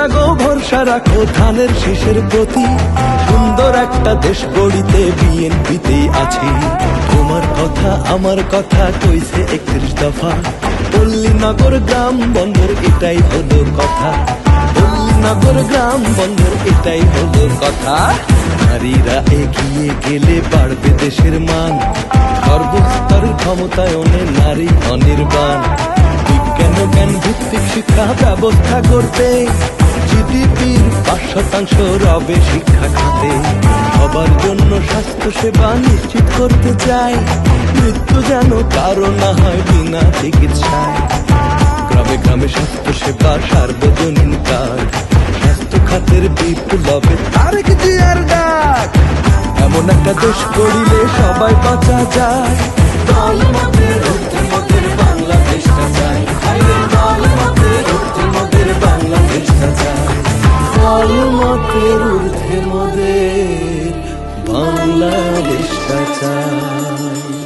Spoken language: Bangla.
জাগো ভরসা রাখো ধানের শীষের প্রতি, সুন্দর একটা দেশ গড়িতে বিএনপিতে আছি। তোমার কথা আমার কথা কইছে 31 দফা, পল্লী নগর গ্রাম বন্দর এটাই হলো কথা, পল্লী নগর গ্রাম বন্দর এটাই হলো কথা। নারীরা এগিয়ে গেলে বাড়বে দেশের মান, সর্বস্তরের ক্ষমতায়নে নারী অনির্বাণ। বিজ্ঞান ও জ্ঞান ভিত্তিক শিক্ষা ব্যবস্থা করতে জিডিপির 5% রবে শিক্ষা খাতে। সবার জন্য স্বাস্থ্য সেবা নিশ্চিত করতে চাই, মৃত্যু যেন কারো না হয় বিনা চিকিৎসায়। গ্রামে গ্রামে স্বাস্থ্য সেবা সার্বজনীন কার্ড, স্বাস্থ্য খাতের বিপ্লবে তারেক জিয়ার ডাক। এমন একটা দেশ গড়িলে সবাই বাঁচা যায়, দলমতের ঊর্ধ্বে মোদের বাংলাদেশটা চাই। দলমতের ঊর্ধ্বে মোদের বাংলাদেশটা চাই, দলমতের ঊর্ধ্বে মোদের বাংলাদেশটা চাই।